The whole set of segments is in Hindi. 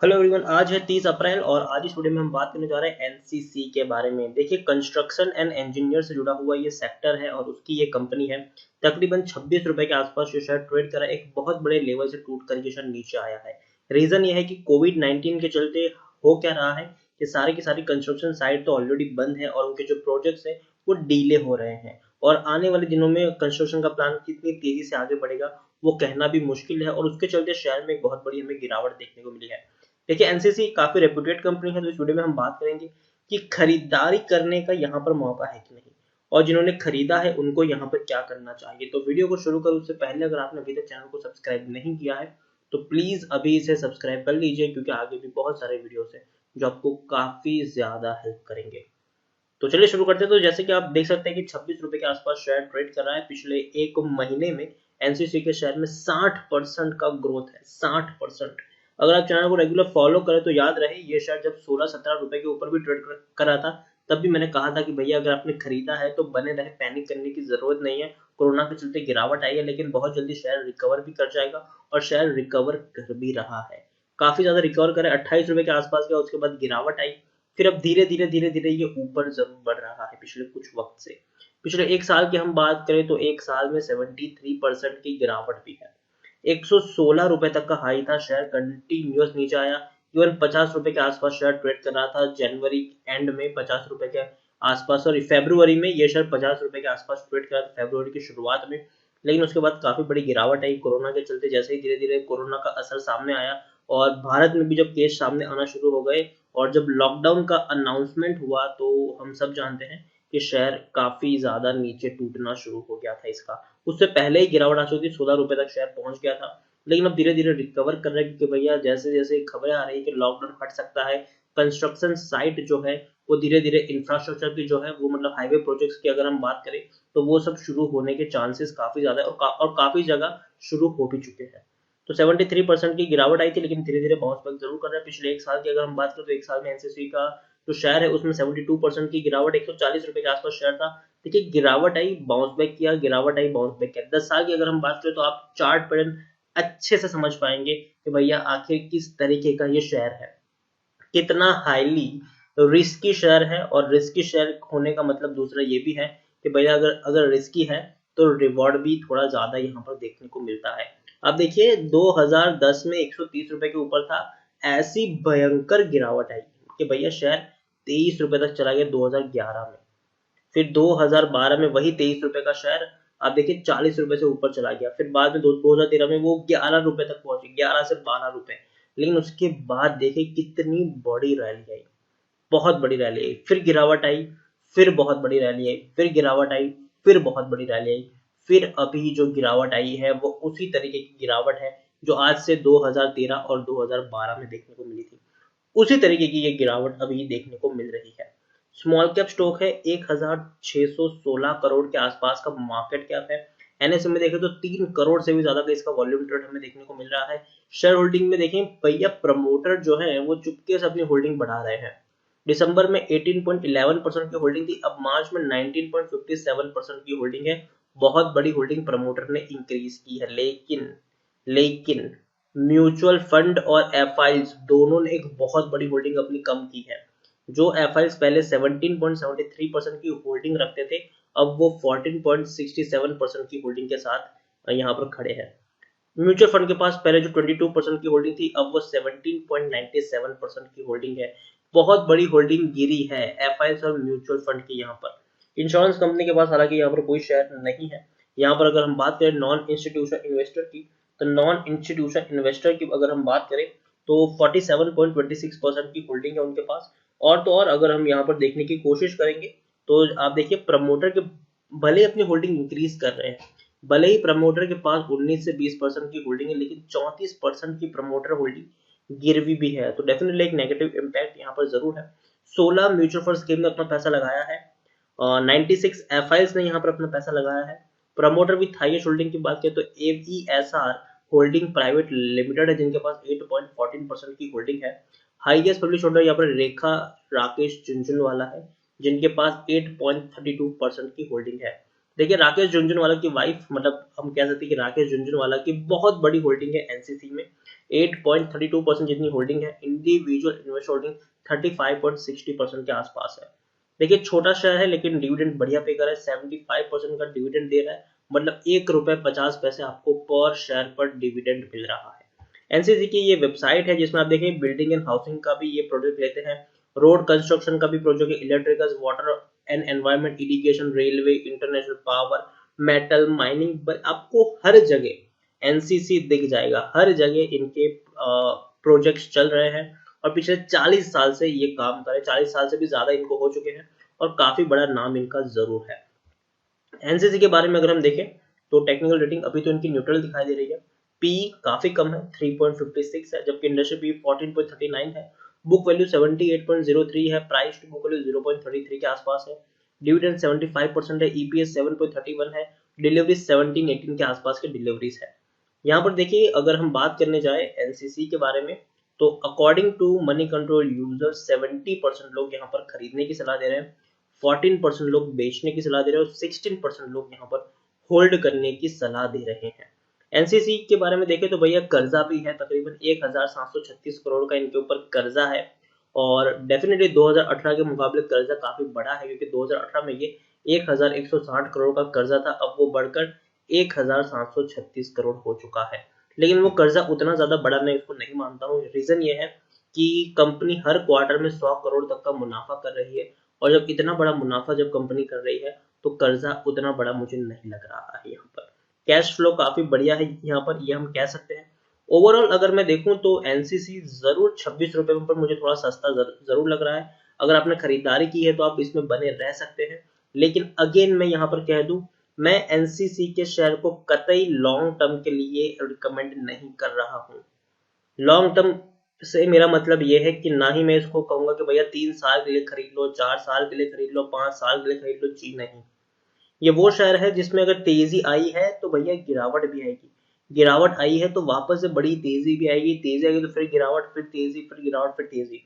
हेलो एवरीवन, आज है 30 अप्रैल और आज इस वीडियो में हम बात करने जा रहे हैं एनसीसी के बारे में। देखिए, कंस्ट्रक्शन एंड इंजीनियर से जुड़ा हुआ ये सेक्टर है और उसकी ये कंपनी है। तकरीबन 26 रुपए के आसपास ये शेयर ट्रेड करा, एक बहुत बड़े लेवल से टूट कर ये शेयर नीचे आया है। रीजन ये है कि कोविड-19 के चलते हो क्या रहा है कि सारी की सारी कंस्ट्रक्शन साइट तो ऑलरेडी बंद है और उनके जो प्रोजेक्ट्स है वो डिले हो रहे हैं और आने वाले दिनों में कंस्ट्रक्शन का प्लान कितनी तेजी से आगे बढ़ेगा वो कहना भी मुश्किल है और उसके चलते शेयर में एक बहुत बड़ी हमें गिरावट देखने को मिली है। देखिए, एनसीसी काफी रेप्यूटेड कंपनी है, तो इस वीडियो में हम बात करेंगे कि खरीदारी करने का यहाँ पर मौका है कि नहीं और जिन्होंने खरीदा है उनको यहाँ पर क्या करना चाहिए। तो वीडियो को शुरू करूँ उससे पहले अगर आपने अभी तक चैनल को सब्सक्राइब नहीं किया है तो प्लीज अभी इसे सब्सक्राइब कर लीजिए, क्योंकि आगे भी बहुत सारे वीडियोस हैं जो आपको काफी ज्यादा हेल्प करेंगे। तो चलिए शुरू करते हैं। तो जैसे कि आप देख सकते हैं कि 26 रुपए के आसपास शेयर ट्रेड कर रहा है। पिछले एक महीने में एनसीसी के शेयर में 60% का ग्रोथ है, 60%। अगर आप चैनल को रेगुलर फॉलो करें तो याद रहे ये शेयर जब 16-17 रुपए के ऊपर भी ट्रेड कर रहा था तब भी मैंने कहा था कि भैया अगर आपने खरीदा है तो बने रहे, पैनिक करने की जरूरत नहीं है। कोरोना के चलते गिरावट आई है लेकिन बहुत जल्दी शेयर रिकवर भी कर जाएगा और शेयर रिकवर कर भी रहा है। काफी ज्यादा रिकवर करे, 28 रुपए के आसपास गया, उसके बाद गिरावट आई, फिर अब धीरे धीरे ये ऊपर जरूर बढ़ रहा है पिछले कुछ वक्त से। पिछले एक साल की हम बात करें तो एक साल में 73% की गिरावट भी है। 116 रुपए तक का हाई था, शेयर कंटिन्यूअस नीचे आया। इवन 50 रुपए के आसपास शेयर ट्रेड कर रहा था जनवरी एंड में, 50 रुपए के आसपास, और फरवरी में ये शेयर 50 रुपए के आसपास ट्रेड कर रहा था फरवरी की शुरुआत में। लेकिन उसके बाद काफी बड़ी गिरावट आई कोरोना के चलते। जैसे ही धीरे धीरे कोरोना का असर सामने आया और भारत में भी जब केस सामने आना शुरू हो गए और जब लॉकडाउन का अनाउंसमेंट हुआ तो हम सब जानते हैं कि शेयर काफी ज्यादा नीचे टूटना शुरू हो गया था इसका। उससे पहले ही गिरावट आ चुकी थी, 16 रुपए तक शेयर पहुंच गया था। लेकिन अब धीरे धीरे रिकवर कर रहे हैं, क्योंकि भैया जैसे जैसे खबरें आ रही है कि लॉकडाउन हट सकता है, कंस्ट्रक्शन साइट जो है वो धीरे धीरे इंफ्रास्ट्रक्चर की जो है वो मतलब हाईवे प्रोजेक्ट्स की अगर हम बात करें तो वो सब शुरू होने के चांसेस काफी ज्यादा है और काफी जगह शुरू हो भी चुके हैं। तो 73% की गिरावट आई थी लेकिन धीरे धीरे बाउंस बैक जरूर कर रहा है। पिछले एक साल की अगर हम बात करें तो एक साल में एनसीसी का जो शेयर है उसमें 72% की गिरावट, 140 रुपए के आसपास शेयर था। देखिए, गिरावट आई, बाउंस बैक किया, गिरावट आई, बाउंस बैक किया। 10 साल की अगर हम बात करें तो आप चार्ट पैटर्न अच्छे से समझ पाएंगे कि भैया आखिर किस तरीके का ये शेयर है, कितना हाईली रिस्की शेयर है। और रिस्की शेयर होने का मतलब दूसरा ये भी है कि भैया अगर अगर रिस्की है तो रिवॉर्ड भी थोड़ा ज्यादा यहाँ पर देखने को मिलता है। अब देखिए, 2010 में 130 रुपए के ऊपर था, ऐसी भयंकर गिरावट आई कि भैया शेयर 23 रुपए तक चला गया 2011 में। फिर 2012 में वही 23 रुपए का शेयर आप देखिए 40 रुपए से ऊपर चला गया। फिर बाद में 2013 में वो 11 रुपए तक पहुंचे, 11 से 12 रुपए। लेकिन उसके बाद देखिए कितनी बड़ी रैली आई, बहुत बड़ी रैली आई, फिर गिरावट आई, फिर बहुत बड़ी रैली आई, फिर गिरावट आई, फिर बहुत बड़ी रैली आई। फिर अभी जो गिरावट आई है वो उसी तरीके की गिरावट है जो आज से 2013 और 2012 में देखने को मिली थी। उसी तरीके की ये गिरावट अभी देखने को मिल रही है। स्मॉल कैप स्टॉक है, 1616 करोड़ के आसपास का मार्केट कैप है। एनएसए में देखें तो 3 करोड़ से भी ज्यादा का इसका वॉल्यूम ट्रेड हमें देखने को मिल रहा है। शेयर होल्डिंग में देखें, भैया प्रमोटर जो है वो चुपके से अपनी होल्डिंग बढ़ा रहे हैं। दिसंबर में 18.11% की होल्डिंग थी, अब मार्च में 19.57% की होल्डिंग है। बहुत बड़ी होल्डिंग प्रमोटर ने इंक्रीज की है। लेकिन लेकिन म्यूचुअल फंड और एफआईज दोनों ने एक बहुत बड़ी होल्डिंग अपनी कम की है। जो एफआईज पहले 17.73% की होल्डिंग रखते थे, अब वो 14.67% की होल्डिंग के साथ यहाँ पर खड़े हैं। म्यूचुअल फंड के पास पहले जो 22% की होल्डिंग थी अब वो 17.97% की होल्डिंग है। बहुत बड़ी होल्डिंग गिरी है एफआईएस और म्यूचुअल फंड की यहाँ पर। इंश्योरेंस कंपनी के पास हालांकि यहाँ पर कोई शेयर नहीं है। यहाँ पर अगर हम बात करें नॉन इंस्टीट्यूशन इन्वेस्टर की, तो नॉन इंस्टीट्यूशन इन्वेस्टर की अगर हम बात करें तो 47.26% की होल्डिंग है उनके पास। और तो और अगर हम यहाँ पर देखने की कोशिश करेंगे तो आप देखिए प्रमोटर के भले अपनी होल्डिंग इंक्रीज कर रहे हैं, भले ही प्रमोटर के पास 19 से 20% की होल्डिंग है, लेकिन 34% की प्रमोटर होल्डिंग गिरवी भी है। तो डेफिनेटली एक नेगेटिव इम्पैक्ट यहाँ पर जरूर है। 16 म्यूचुअल फंड स्कीम में अपना पैसा लगाया है, 96 एफआईएस ने यहाँ पर अपना पैसा लगाया है। प्रमोटर विथ हाईएस्ट होल्डिंग की बात करें तो एवीएसआर होल्डिंग प्राइवेट लिमिटेड है, जिनके पास 8.14% की होल्डिंग है। हाईएस्ट पब्लिश होल्डर यहाँ पर रेखा राकेश झुंझुनवाला है, जिनके पास 8.32% की होल्डिंग है। देखिए राकेश झुनझुनवाला की वाइफ, मतलब हम कह सकते हैं कि राकेश झुनझुनवाला की बहुत बड़ी होल्डिंग है एनसीसी में, 8.32% जितनी होल्डिंग है। इंडिविजुअल इन्वेस्टर होल्डिंग 35.60% के आसपास है। देखिए छोटा शेयर है लेकिन डिविडेंड बढ़िया पे कर रहा है, 75% का डिविडेंड दे रहा है, मतलब ₹1.50 आपको पर शेयर पर डिविडेंड मिल रहा है। एनसीसी की ये वेबसाइट है जिसमें आप देखें बिल्डिंग एंड हाउसिंग का भी ये प्रोजेक्ट लेते हैं, रोड कंस्ट्रक्शन का भी प्रोजेक्ट है, electrical, water and environment, irrigation, railway, international power, metal, mining, आपको हर जगह एनसीसी दिख जाएगा, हर जगह इनके प्रोजेक्ट्स चल रहे हैं और पिछले 40 साल से ये काम कर रहे हैं, 40 साल से भी ज्यादा इनको हो चुके हैं और काफी बड़ा नाम इनका जरूर है। एनसीसी के बारे में अगर हम देखें तो टेक्निकल रेटिंग अभी तो इनकी न्यूट्रल दिखाई दे रही है, पी काफी कम है 3.56 है, जबकि इंडस्ट्री पी 14.39 है, बुक वैल्यू 78.03 है, प्राइस टू बुक वैल्यू 0.33 के आसपास है, डिविडेंड 75% है, ईपीएस 7.31 है, डिलीवरी 17-18 के आसपास के डिलीवरीज है। यहाँ पर देखिए अगर हम बात करने जाए एनसीसी के बारे में तो according to Moneycontrol user 70% लोग यहाँ पर खरीदने की सलाह दे रहे हैं, 14% लोग बेचने की सलाह दे रहे हैं और 16% लोग यहाँ पर होल्ड करने की सलाह दे रहे हैं। एनसीसी के बारे में देखें तो भैया कर्जा भी है, तकरीबन 1736 करोड़ का इनके ऊपर कर्जा है और डेफिनेटली 2018 के मुकाबले कर्जा काफी बड़ा है क्योंकि 2018 में ये 1160 करोड़ का कर्जा था, अब वो बढ़कर 1736 करोड़ हो चुका है। लेकिन वो कर्जा उतना ज्यादा बड़ा मैं इसको नहीं मानता हूँ। रीजन ये है कि कंपनी हर क्वार्टर में 100 करोड़ तक का मुनाफा कर रही है और जब इतना बड़ा मुनाफा जब कंपनी कर रही है तो कर्जा उतना बड़ा मुझे नहीं लग रहा है। यहाँ पर कैश फ्लो काफी बढ़िया है, यहाँ पर ये हम कह सकते हैं। ओवरऑल अगर मैं देखूं तो एनसीसी जरूर 26 रुपए पर मुझे थोड़ा सस्ता जरूर लग रहा है। अगर आपने खरीदारी की है तो आप इसमें बने रह सकते हैं, लेकिन अगेन मैं यहाँ पर कह दूं, मैं एनसीसी के शेयर को कतई लॉन्ग टर्म के लिए रिकमेंड नहीं कर रहा हूँ। लॉन्ग टर्म से मेरा मतलब ये है कि ना ही मैं इसको कहूंगा कि भैया 3 साल के लिए खरीद लो, 4 साल के लिए खरीद लो, 5 साल के लिए खरीद लो, जी नहीं। ये वो शेयर है जिसमें अगर तेजी आई है तो भैया गिरावट भी आएगी, गिरावट आई है तो वापस से बड़ी तेजी भी आएगी, तेजी आएगी तो फिर गिरावट, फिर तेजी, फिर गिरावट, फिर तेजी।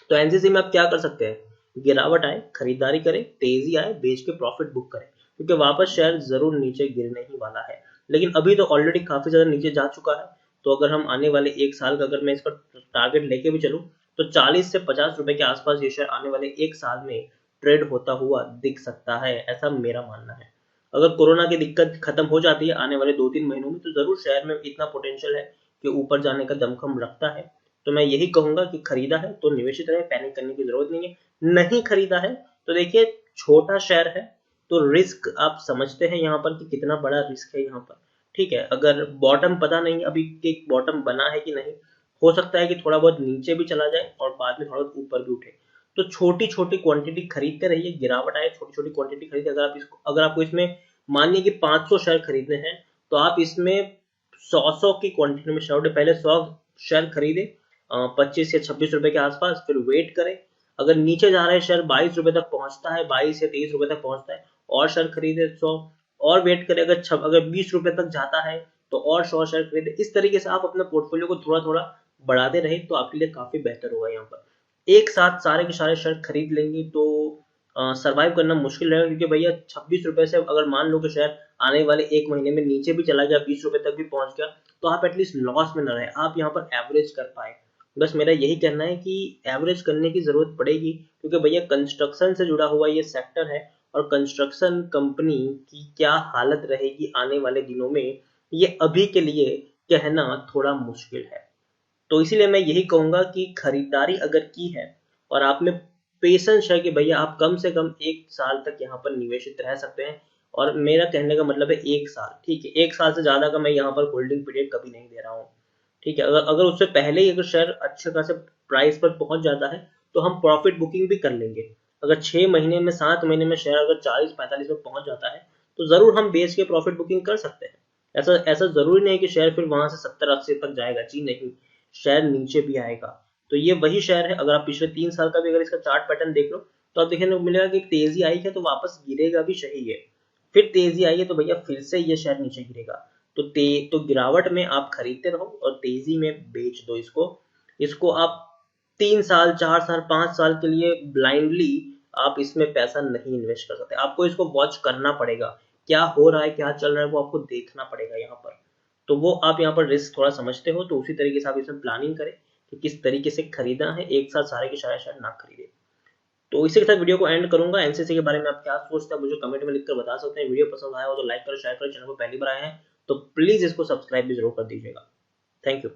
तो एनसीसी में आप क्या कर सकते हैं, गिरावट आए खरीदारी करें, तेजी आए बेच के प्रॉफिट बुक करें, क्योंकि वापस शेयर जरूर नीचे गिरने ही वाला है। लेकिन अभी तो ऑलरेडी काफी ज्यादा नीचे जा चुका है, तो अगर हम आने वाले 1 साल का अगर मैं इसका टारगेट लेके भी चलूं तो 40 से 50 रुपए के आसपास ये शेयर आने वाले 1 साल में ट्रेड होता हुआ दिख सकता है, ऐसा मेरा मानना है। अगर कोरोना की दिक्कत खत्म हो जाती है आने वाले 2-3 महीनों में तो जरूर शेयर में इतना पोटेंशियल है कि ऊपर जाने का दमखम रखता है। तो मैं यही कहूंगा कि खरीदा है तो निवेशित रहे, पैनिक करने की जरूरत नहीं है। नहीं खरीदा है तो देखिए छोटा शेयर है तो रिस्क आप समझते हैं यहाँ पर कि कितना बड़ा रिस्क है यहाँ पर। ठीक है, अगर बॉटम पता नहीं अभी कि बॉटम बना है कि नहीं, हो सकता है कि थोड़ा बहुत नीचे भी चला जाए और बाद में थोड़ा बहुत ऊपर भी उठे, तो छोटी छोटी क्वांटिटी खरीदते रहिए, गिरावट आए छोटी छोटी क्वांटिटी खरीदे। अगर आपको इसमें मानिए कि 500 शेयर खरीदने हैं तो आप इसमें 100 की क्वांटिटी में शेयर, पहले 100 शेयर खरीदे 25 या 26 रुपए के आसपास, फिर वेट करें, अगर नीचे जा रहे शेयर 22 रुपए तक पहुंचता है, 22 या 23 रुपए तक पहुंचता है और शेयर खरीदे 100, और वेट करें अगर 20 रुपए तक जाता है तो और 100 शेयर खरीदे। इस तरीके से आप अपने पोर्टफोलियो को थोड़ा थोड़ा बढ़ाते रहे तो आपके लिए काफी बेहतर होगा। यहाँ पर एक साथ सारे के सारे शेयर खरीद लेंगे तो सरवाइव करना मुश्किल रहेगा, क्योंकि भैया 26 रुपए से अगर मान लो कि शेयर आने वाले 1 महीने में नीचे भी चला गया, 20 रुपए तक भी पहुंच गया, तो आप एटलीस्ट लॉस में न रहे, आप यहाँ पर एवरेज कर पाए। बस मेरा यही कहना है कि एवरेज करने की जरूरत पड़ेगी, क्योंकि भैया कंस्ट्रक्शन से जुड़ा हुआ ये सेक्टर है और कंस्ट्रक्शन कंपनी की क्या हालत रहेगी आने वाले दिनों में, ये अभी के लिए कहना थोड़ा मुश्किल है। तो इसीलिए मैं यही कहूंगा कि खरीदारी अगर की है और आप में पेशेंस है कि भैया आप कम से कम 1 साल तक यहाँ पर निवेशित रह सकते हैं, और मेरा कहने का मतलब है 1 साल, ठीक है, 1 साल से ज्यादा का मैं यहाँ पर होल्डिंग पीरियड कभी नहीं दे रहा हूँ। ठीक है, अगर अगर उससे पहले ही अगर शेयर अच्छे खासे प्राइस पर पहुंच जाता है तो हम प्रॉफिट बुकिंग भी कर लेंगे। अगर 6 महीने में 7 महीने में शेयर अगर 40-45 में पहुंच जाता है तो जरूर हम बेच के प्रॉफिट बुकिंग कर सकते हैं। ऐसा ऐसा जरूरी नहीं कि शेयर फिर वहां से 70-80 तक जाएगा, जी नहीं, शेयर नीचे भी आएगा। तो ये वही शेयर है, अगर आप पिछले 3 साल का भी अगर इसका चार्ट पैटर्न देख लो तो आप देखने को मिलेगा कि तेजी आई है तो वापस गिरेगा भी, सही है, फिर तेजी आई है तो भैया फिर से ये शेयर नीचे गिरेगा। तो गिरावट में आप खरीदते रहो और तेजी में बेच दो इसको। इसको आप 3 साल, 4 साल, 5 साल के लिए ब्लाइंडली आप इसमें पैसा नहीं इन्वेस्ट कर सकते। आपको इसको वॉच करना पड़ेगा, क्या हो रहा है, क्या चल रहा है, वो आपको देखना पड़ेगा यहाँ पर। तो वो आप यहाँ पर रिस्क थोड़ा समझते हो, तो उसी तरीके से आप इसमें प्लानिंग करें कि किस तरीके से खरीदना है, एक साथ सारे के सारे शायद ना खरीदे। तो इसी के साथ वीडियो को एंड करूंगा। एनसीसी के बारे में आप क्या सोचते हैं मुझे कमेंट में लिखकर बता सकते हैं। वीडियो पसंद आया हो तो लाइक करो, शेयर करो, चैनल को पहली बार आए हैं तो प्लीज इसको सब्सक्राइब भी जरूर कर दीजिएगा। Thank you.